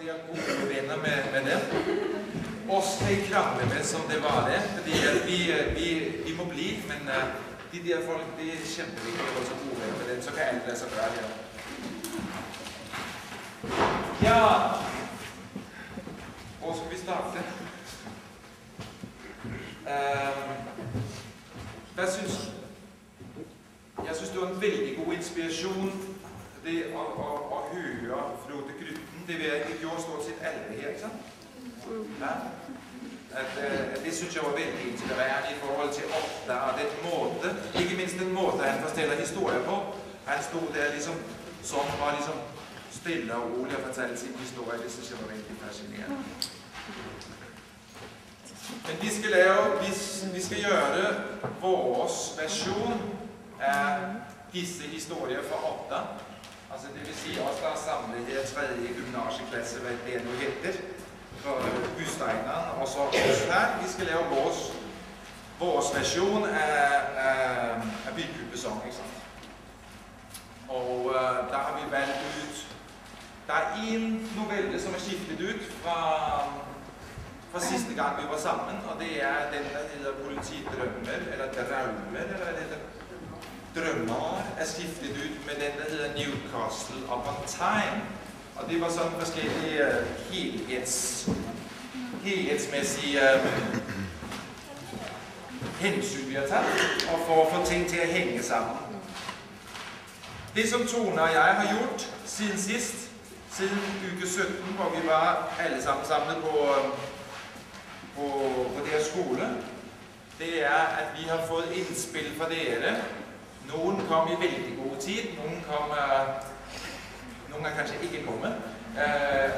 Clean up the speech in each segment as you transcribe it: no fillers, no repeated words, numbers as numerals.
de er gode venner med dem. Oss skal I krangle med som det var det, fordi vi må bli, men de der folk, de er kjempeviktige og så gode venner med dem, så kan alt lade sig gøre her. Ja, hvor skal vi starte? Hvad synes du? Jeg synes, det var en veldig god inspirasjon det å høre Frode Grytten. Det vi gjorde stort sett alle her, ikke sant? Ja. Det synes jeg var veldig inspirerende I forhold til Otta og den måte, ikke minst den måte han fortæller historier på. Han stod der liksom, som var liksom stille og rolig og fortalte sin historie. Det synes jeg var veldig fascinerende. Men vi skal gjøre vores version af disse historier fra Otta. Altså det vil sige også, der er samlet her 3. gymnasieklasse, hvad det nu heter, for Hussteineren, og så også her. Vi skal lave vores version af Bilkøbesong, ikke sant? Og der har vi valgt ut, der er en novelle, som er skiftet ut fra sidste gang vi var sammen, og det er den, der hedder Politidrømmer, eller Drømmer, eller hvad det hedder. Drømmer er skiftet ut med den, der hedder Newcastle upon Tyne. Og det var sådan forskellige helhedsmæssige hensyn, vi har taget, og for at få ting til at hænge sammen. Det, som Tone og jeg har gjort siden sidst, siden uke 17, hvor vi var alle sammen samlet på det her skole, det er, at vi har fået indspil fra dere. Nogle kom I vældig god tid, nogle er kanskje ikke kommet,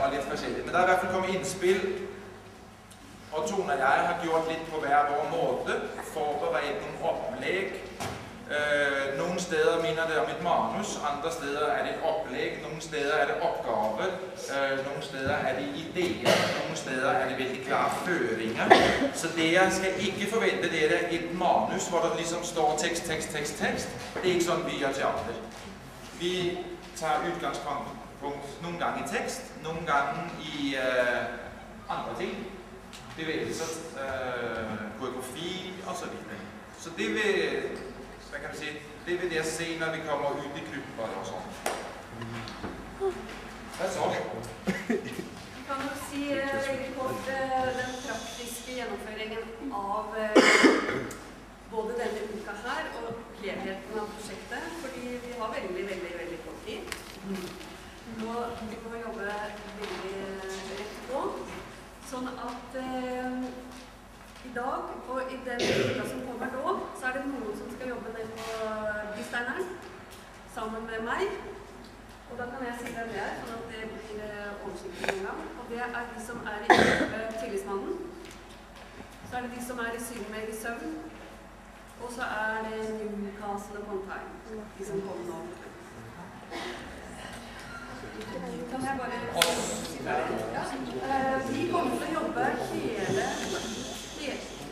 og lidt forskelligt. Men der er I hvert fald kommet indspil, og Tone og jeg har gjort lidt på hver vores måde, forberedt nogle oplæg. Nogle steder minder det om et manus, andre steder er det et oplæg, nogle steder er det opgave, nogle steder er det idéer, nogle steder er det vældig klare føringer. Så dere skal ikke forvente dere et manus, hvor der ligesom står tekst. Det er ikke sådan, vi gjør teater. Vi tager udgangspunkt nogle gange i tekst, nogle gange i andre ting, bevægelser, koreografi og så videre. Så det vil... Hvad kan man sige? Det vil jeg se, når vi kommer ud i klubber og sådan. Hvad så? Vi kan jo si veldig kort den praktiske gjennomføringen av både denne uka her og helheten av prosjektet, fordi vi har veldig kort tid. Vi må jobbe veldig rett på, sånn at I dag, og I den uka som kommer nå, så er det noen som skal jobbe ned på Bysteineren, sammen med meg. Og da kan jeg si hvem det er, sånn at det blir oversiktlig en gang. Og det er de som er I Tillitsmannen. Så er det de som er I Syden med I Søvn. Og så er det Newcastle upon Tyne, de som kommer nå. Kan jeg bare si ferdig? Ja. Vi kommer til å jobbe hele...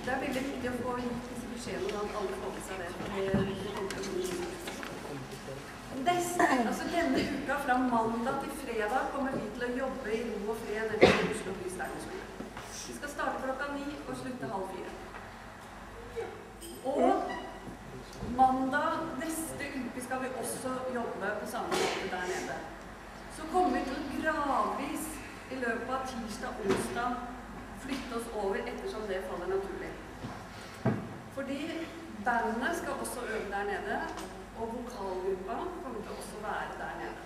Det er veldig viktig å få gitt disse beskjedene, at alle får med seg det. Denne uka fra mandag til fredag kommer vi til å jobbe I ro og fred nede I Oslo Bysteinerskole. Vi skal starte klokka 9 og slutte 3:30. Og mandag neste uke skal vi også jobbe på samme måte der nede. Så kommer vi til å gradvis I løpet av tirsdag og onsdag flytte oss over ettersom det faller naturlig. Fordi bandene skal også øve der nede, og vokalgruppa kommer til å også være der nede.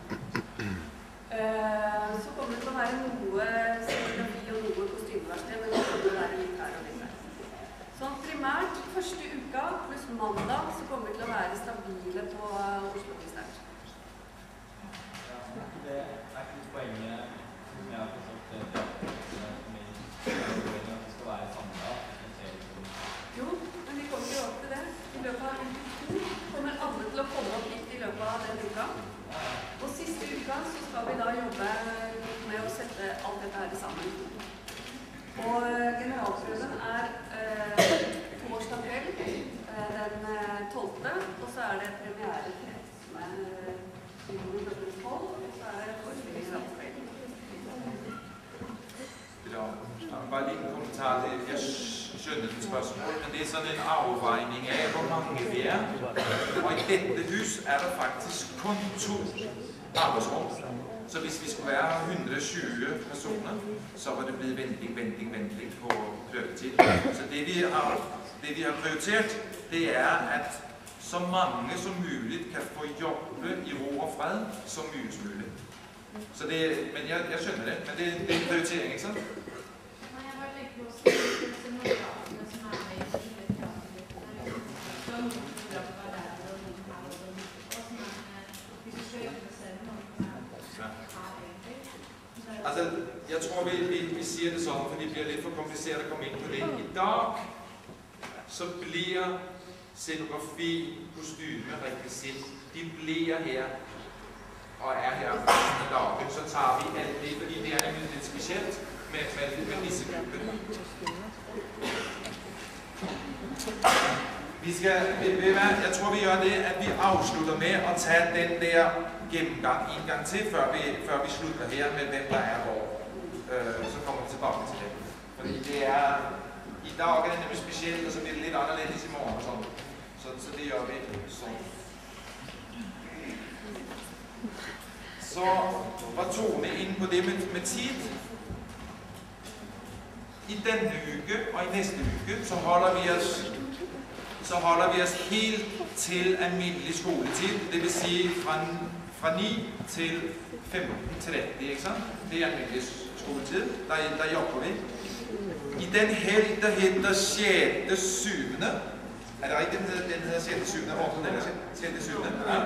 Så kommer det til å være noe scenografi og noe kostymeverksted, men det kommer til å være litt her og litt der. Så primært første uka pluss mandag så kommer vi til å være stabile på Oslo Bysteiners. Det er ikke poenget som jeg har forstått det at vi skal være samlet. Jo, men vi kommer til å til det. I løpet av uke 2 kommer alle til å komme opp hit I løpet av den uka. Og siste uka så skal vi da jobbe med å sette alt dette her sammen. Og generalprøven torsdag kveld den 12. Og så det premiere 13. 12. Og så det forestilling skjønnede spørsmål, men det er sådan en afvejning af, hvor mange vi er. Og i dette hus er der faktisk kun 2 arbejdsrum. Så hvis vi skulle være 120 personer, så var det blevet venting på prøvetid. Så det vi har prioriteret, det er, at så mange som muligt kan få jobbe i ro og fred, så mye som muligt. Så det, men jeg skjønner det, men det er en prioritering, ikke sant? Nej, jeg bare lægge på scenograferne, som er med i det så nu vil jeg bare lære det, og sådan at vi skal søge om det selv, Altså, jeg tror, vi siger det sådan, for det bliver lidt for kompliceret at komme ind på det. I dag, så bliver scenografi, kostyme, rekvisit, de bliver her og er her resten af dagen. Så tager vi alt det, fordi det er nemlig lidt specielt med disse grupper. Jeg tror, vi gør det, at vi afslutter med at tage den der gennemgang en gang til, før vi slutter her med, hvem der er hvor. Så kommer vi tilbage til det. Fordi det er, i dag er det nemlig specielt, og så bliver det lidt anderledes i morgen og sådan. Så det gør vi sådan. Så var Tone inde på det med tid. I denne uke og i næste uke, så holder vi os helt til almindelig skoletid. Det vil sige fra 9 til 15:30, ikke sant? Det er almindelig skoletid. Der jobber vi. I den helg, der hedder 6. 7. Er det rigtigt, den hedder 6. 7. Morgen, eller 6. 7. Ja.